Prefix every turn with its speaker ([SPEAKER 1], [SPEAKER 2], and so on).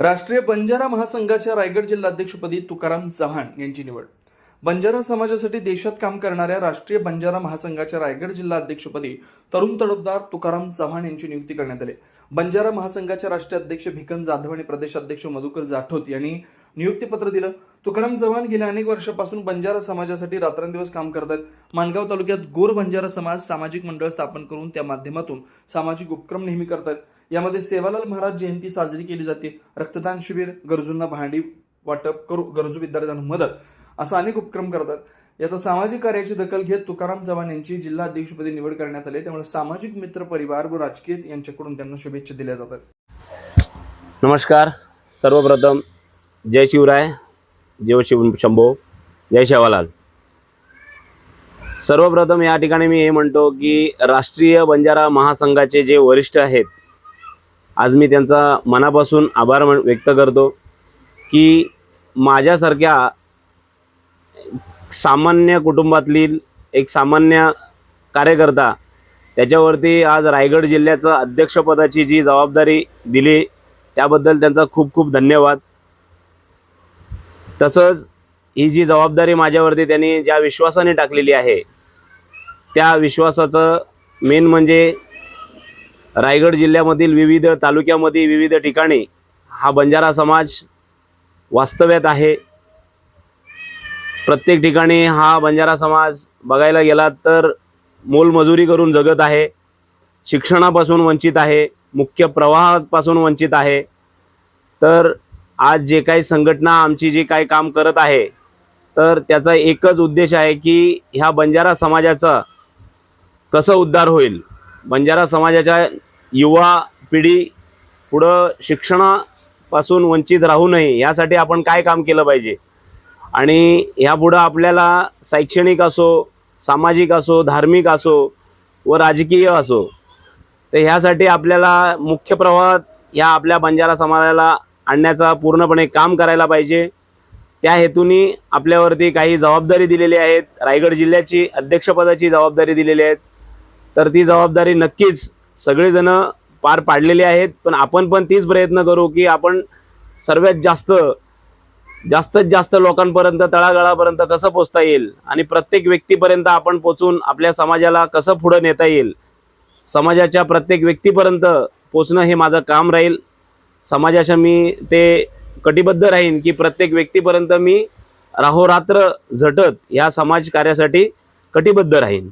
[SPEAKER 1] राष्ट्रीय बंजारा महासंघाच्या रायगड जिल्हाध्यक्षपदी तुकाराम चव्हाण यांची निवड। बंजारा समाजासाठी देशात काम करणाऱ्या राष्ट्रीय बंजारा महासंघाच्या रायगड जिल्हाध्यक्षपदी तरुण तडफदार तुकाराम चव्हाण यांची नियुक्ती करण्यात आली। बंजारा महासंघाचे राष्ट्रीय अध्यक्ष भिकन जाधव आणि प्रदेशाध्यक्ष मधुकर जाठोत यांनी नियुक्तीपत्र दिलं। तुकाराम चव्हाण गेल्या अनेक वर्षापासून बंजारा समाजासाठी रात्रंदिवस काम करतात। माणगाव तालुक्यात गोर बंजारा समाज सामाजिक मंडळ स्थापन करून त्या माध्यमातून सामाजिक उपक्रम नेहमी करतात। यामध्ये सेवालाल महाराज जयंती साजरी केली जाते, रक्तदान शिबिर, गरजूंना भांडी वाटप करू, गरजू विद्यार्थ्यांना मदत असा अनेक उपक्रम करतात। याचा सामाजिक कार्याची दखल घेत तुकाराम चव्हाण यांची जिल्हा अध्यक्षपदी निवड करण्यात आली। त्यामुळे सामाजिक मित्र परिवार व राजकीय यांच्याकडून त्यांना शुभेच्छा दिल्या जातात।
[SPEAKER 2] नमस्कार, सर्वप्रथम जय शिवराय, जय शिव शंभो, जय शेवालाल। सर्वप्रथम या ठिकाणी मी हे म्हणतो की राष्ट्रीय बंजारा महासंघाचे जे वरिष्ठ आहेत, आज मी त्यांचा मनापासून आभार व्यक्त करतो की माझ्यासारख्या सामान्य कुटुंबातील एक सामान्य कार्यकर्ता त्याच्यावरती आज रायगड जिल्ह्याचं अध्यक्षपदाची जी जबाबदारी दिली त्याबद्दल त्यांचा खूप खूप धन्यवाद। तसंच ही जी जबाबदारी माझ्यावरती त्यांनी ज्या विश्वासाने टाकलेली आहे त्या विश्वासाचं मेन म्हणजे रायगड जिल्ह्यामधील विविध तालुक्यामध्ये विविध ठिकाणी हा बंजारा समाज वास्तव्यात आहे। प्रत्येक ठिकाणी हा बंजारा समाज बघायला गेला तर मोलमजुरी करून जगत आहे, शिक्षणापासून वंचित आहे, मुख्य प्रवाहापासून वंचित आहे। तर आज जे काही संघटना आमची जी काही काम करत आहे तर त्याचा एकच उद्देश आहे की ह्या बंजारा समाजाचा कसं उद्धार होईल, बंजारा समाजाच्या युवा पिढी पुढं शिक्षणापासून वंचित राहू नये यासाठी आपण काय काम केलं पाहिजे आणि ह्यापुढं आपल्याला शैक्षणिक असो, सामाजिक असो, धार्मिक असो व राजकीय असो, तर ह्यासाठी आपल्याला मुख्य प्रवाहात ह्या आपल्या बंजारा समाजाला आणण्याचा पूर्णपणे काम करायला पाहिजे। त्या हेतूने आपल्यावरती काही जबाबदारी दिलेली आहेत, रायगड जिल्ह्याची अध्यक्षपदाची जबाबदारी दिलेली आहेत। तर ती जबाबदारी नक्कीच सगळेजण पार पाडलेली आहेत, पण आपण पण तीच प्रयत्न करू की आपण सर्वात जास्तीत जास्त लोकांपर्यंत, तळागाळापर्यंत कसं पोहोचता येईल आणि प्रत्येक व्यक्तीपर्यंत आपण पोहोचून आपल्या समाजाला कसं पुढे नेता येईल, समाजाच्या प्रत्येक व्यक्तीपर्यंत पोहोचणं हे माझं काम राहील। समाजाच्या मी ते कटिबद्ध राहीन की प्रत्येक व्यक्तीपर्यंत मी राहोरात्र झटत या समाज कार्यासाठी कटिबद्ध राहीन।